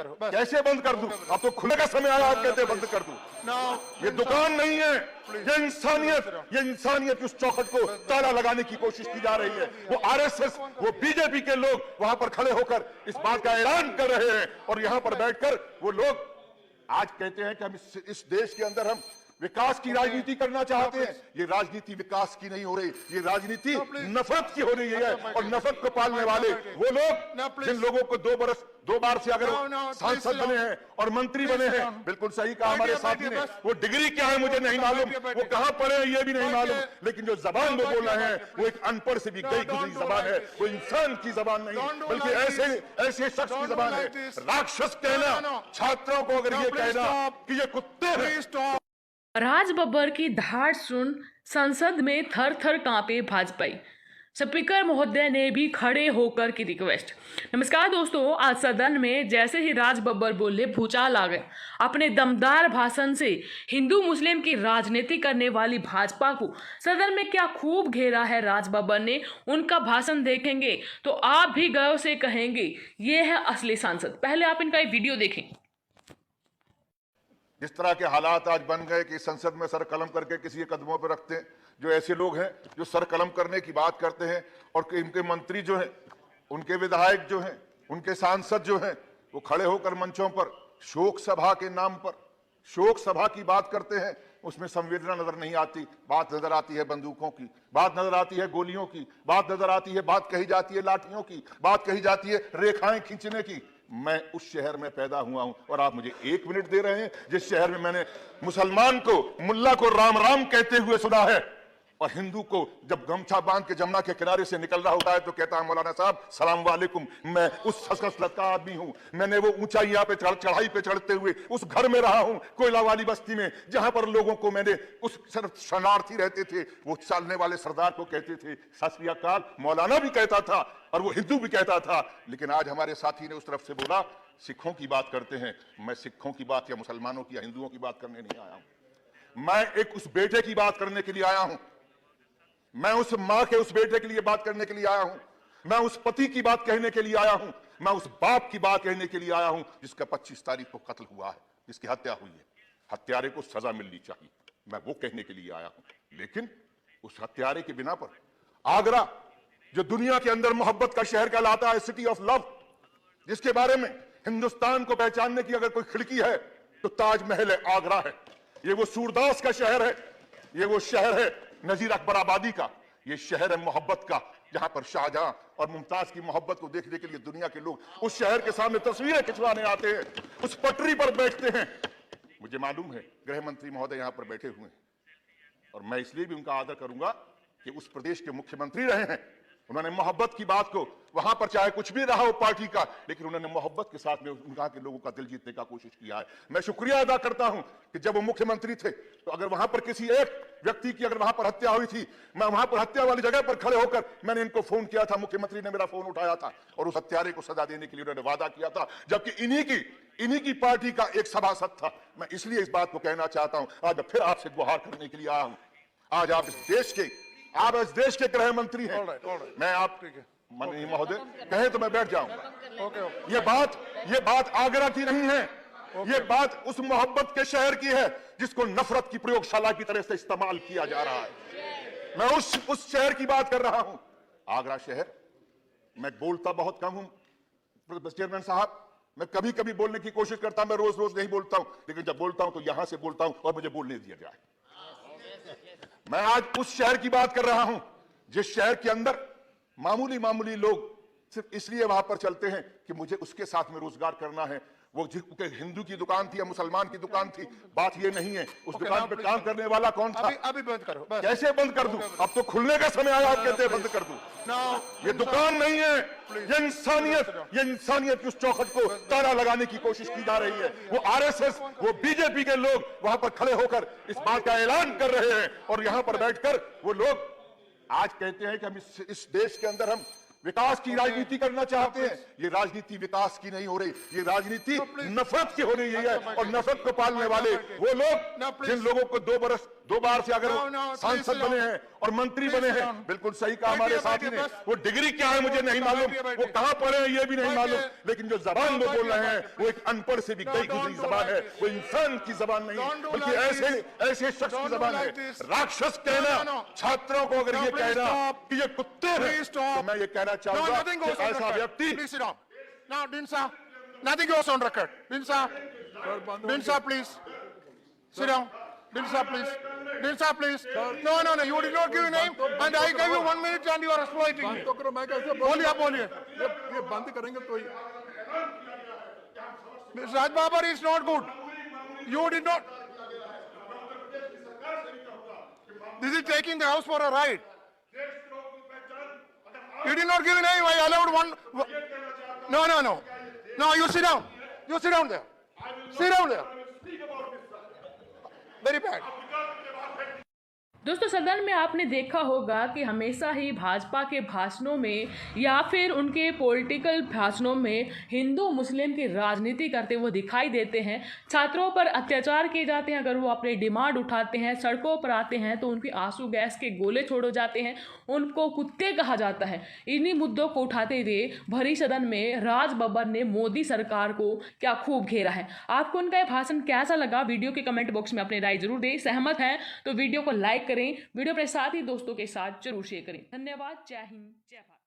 करो। कैसे बंद कर दूं? अब तो खुलने का समय आया, आप कहते हैं बंद कर दूं। ये दुकान नहीं है, ये इंसानियत उस चौखट को ताला लगाने की कोशिश की जा रही है। वो आरएसएस, वो बीजेपी के लोग वहां पर खड़े होकर इस बात का ऐलान कर रहे हैं और यहां पर बैठकर वो लोग आज कहते हैं कि हम इस देश के अंदर हम विकास की राजनीति करना चाहते हैं। ये राजनीति विकास की नहीं हो रही, ये राजनीति नफरत की हो रही है। और नफरत को पालने वाले वो लोग जिन लोगों को 2 बार से अगर सांसद बने हैं और मंत्री बने हैं, बिल्कुल सही कहा हमारे साथी ने, वो डिग्री क्या है मुझे नहीं मालूम, वो कहां पढ़े हैं ये भी नहीं मालूम, लेकिन जो जबान वो बोल रहे हैं वो एक अनपढ़ से भी गई गुजरी जबान है। वो इंसान की जबान नहीं, बल्कि ऐसे शख्स की जबान है। राक्षस कहना छात्रों को, अगर ये कहना कि ये कुत्ते हैं। राज बब्बर की धाड़ सुन संसद में थर थर कांपे भाजपाई। स्पीकर महोदय ने भी खड़े होकर की रिक्वेस्ट। नमस्कार दोस्तों, आज सदन में जैसे ही राज बब्बर बोले भूचाल आ गया। अपने दमदार भाषण से हिंदू मुस्लिम की राजनीति करने वाली भाजपा को सदन में क्या खूब घेरा है राज बब्बर ने। उनका भाषण देखेंगे तो आप भी गर्व से कहेंगे ये है असली सांसद। पहले आप इनका एक वीडियो देखें। जिस तरह के हालात आज बन गए कि संसद में सर कलम करके किसी के कदमों पर रखते हैं, जो ऐसे लोग हैं जो सर कलम करने की बात करते हैं, और इनके मंत्री जो हैं, उनके विधायक जो हैं, उनके सांसद जो हैं, वो खड़े होकर मंचों पर शोक सभा के नाम पर शोक सभा की बात करते हैं। उसमें संवेदना नजर नहीं आती, बात नजर आती है बंदूकों की, बात नजर आती है गोलियों की, बात नजर आती है, बात कही जाती है लाठियों की, बात कही जाती है रेखाएं खींचने की। मैं उस शहर में पैदा हुआ हूं और आप मुझे 1 मिनट दे रहे हैं जिस शहर में मैंने मुसलमान को, मुल्ला को राम राम कहते हुए सुना है, और हिंदू को जब गमछा बांध के जमुना के किनारे से निकल रहा होता है तो कहता है मौलाना साहब सलाम वालेकुम। मैं उस खसलत का आदमी हूं। मैंने वो ऊंचाइयां पे चढ़ाई पे चढ़ते हुए उस घर में रहा हूं, कोयला वाली बस्ती में, जहां पर लोगों को मैंने उस शरणार्थी रहते थे, वो चलने वाले सरदार को कहते थे सत श्री अकाल। मौलाना भी कहता था और वो हिंदू भी कहता था। लेकिन आज हमारे साथी ने उस तरफ से बोला सिखों की बात करते हैं। मैं सिखों की बात या मुसलमानों की या हिंदुओं की बात करने नहीं आया हूं। मैं एक उस बेटे की बात करने के लिए आया हूं। मैं उस मां के उस बेटे के लिए बात करने के लिए आया हूं। मैं उस पति की बात कहने के लिए आया हूं। मैं उस बाप की बात कहने के लिए आया हूं जिसका 25 तारीख को कत्ल हुआ है, जिसकी हत्या हुई है। हत्यारे को सजा मिलनी चाहिए, मैं वो कहने के लिए आया हूं। लेकिन उस हत्यारे के बिना पर आगरा, जो दुनिया के अंदर मोहब्बत का शहर कहलाता है, सिटी ऑफ लव, जिसके बारे में हिंदुस्तान को पहचानने की अगर कोई खिड़की है तो ताजमहल है, आगरा है। ये वो सूरदास का शहर है, ये वो शहर है नजीर अकबर आबादी का, ये शहर है मोहब्बत का, जहां पर शाहजहां और मुमताज की मोहब्बत को देखने के लिए दुनिया के लोग उस शहर के सामने तस्वीरें खिंचवाने आते हैं, उस पटरी पर बैठते हैं। मुझे मालूम है गृह मंत्री महोदय यहां पर बैठे हुए हैं, और मैं इसलिए भी उनका आदर करूंगा कि उस प्रदेश के मुख्यमंत्री रहे हैं। उन्होंने मोहब्बत की बात को, वहां पर चाहे कुछ भी रहा हो पार्टी का, लेकिन उन्होंने मोहब्बत के साथ में वहां के लोगों का दिल जीतने का कोशिश किया है। मैं शुक्रिया अदा करता हूं कि जब वो मुख्यमंत्री थे तो अगर वहां पर किसी एक व्यक्ति की अगर वहां पर हत्या हुई थी, मैं वहां पर हत्या वाली जगह पर खड़े होकर मैंने इनको फोन किया था, मुख्यमंत्री ने मेरा फोन उठाया था और उस हत्यारे को सजा देने के लिए उन्होंने वादा किया था, जबकि इन्हीं की पार्टी का एक सभासद था। मैं इसलिए इस बात को कहना चाहता हूं, आज फिर आपसे गुहार करने के लिए आया हूं। आज आप इस देश के गृह मंत्री हैं। मैं आप महोदय कहे तो मैं बैठ जाऊंगा। ये बात आगरा की नहीं है, ये बात उस मोहब्बत के शहर की है जिसको नफरत की प्रयोगशाला की तरह से इस्तेमाल किया जा रहा है। मैं उस शहर की बात कर रहा हूं, आगरा शहर। मैं बोलता बहुत कम हूं चेयरमैन साहब, मैं कभी कभी बोलने की कोशिश करता हूं, मैं रोज रोज नहीं बोलता हूं, लेकिन जब बोलता हूं तो यहां से बोलता हूं और मुझे बोलने दिया जाए। मैं आज उस शहर की बात कर रहा हूं जिस शहर के अंदर मामूली लोग सिर्फ इसलिए वहां पर चलते हैं कि मुझे उसके साथ में रोजगार करना है। वो हिंदू की दुकान थी या मुसलमान की दुकान थी, बात ये नहीं है। उस दुकान पे काम करने वाला कौन था? अभी बंद करो। कैसे बंद कर दूं? अब तो खुलने का समय आया, आप कहते हैं बंद कर दूं। ये दुकान नहीं है, ये इंसानियत उस चौखट को ताला लगाने की कोशिश की जा रही है। वो आरएसएस, वो बीजेपी के लोग वहां पर खड़े होकर इस बात का ऐलान कर रहे हैं, और यहां पर बैठकर वो लोग आज कहते हैं कि हम इस देश के अंदर हम विकास की राजनीति करना चाहते हैं। ये राजनीति विकास की नहीं हो रही, ये राजनीति नफरत की हो रही है। और नफरत को पालने वाले वो लोग जिन लोगों को 2 बार से अगर No, no, please सांसद sit down. बने हैं और मंत्री Please बने sit हैं, down. बिल्कुल सही कहा हमारे बैठिए, साथी ने। बैठिए, वो डिग्री क्या है मुझे नहीं मालूम, बैठिए, वो बैठिए। कहाँ पढ़े हैं ये भी नहीं बैठिए। मालूम, लेकिन जो जबान वो बोल रहे हैं बैठिए, वो एक अनपढ़ से भी No, कई don't गुजरी do जबान like है, this. वो इंसान की जबान नहीं, Don't do बल्कि like ऐसे this. ऐसे शख्स Don't की do जबान है। like this. राक्षस कहना, No, no, no. छात्रों को अगर No, ये please कहना stop. कि ये कुत्ते हैं, Please stop. तो मैं ये कहना No, चाहूंगा nothing कि goes on ऐसा record. व्यक्ति Please sit down. Now, Dinsa, nothing goes on record. Dinsa, Dinsa, please. Sit down. Dinsa, please. Dinsa, please. No, no, no. You did not give a name, and I gave you 1 minute, and you are exploiting बंद me. तो करो, मैं कैसे बोलिए, आप बोलिए. ये बंद करेंगे तो Ms. Raj Babar is not good. You did not. This is taking the house for a ride. You did not give a name. I allowed one. No, no, no. No, you sit down. You sit down there. Sit down there. Very bad. दोस्तों सदन में आपने देखा होगा कि हमेशा ही भाजपा के भाषणों में या फिर उनके पॉलिटिकल भाषणों में हिंदू मुस्लिम की राजनीति करते हुए दिखाई देते हैं। छात्रों पर अत्याचार किए जाते हैं, अगर वो अपने डिमांड उठाते हैं, सड़कों पर आते हैं तो उनकी आंसू गैस के गोले छोड़े जाते हैं, उनको कुत्ते कहा जाता है। इन्हीं मुद्दों को उठाते हुए भरी सदन में राज बब्बर ने मोदी सरकार को क्या खूब घेरा है। आपको उनका यह भाषण कैसा लगा, वीडियो के कमेंट बॉक्स में अपनी राय जरूर दें। सहमत हैं तो वीडियो को लाइक करें, वीडियो अपने साथ ही दोस्तों के साथ जरूर शेयर करें। धन्यवाद। जय हिंद, जय भारत।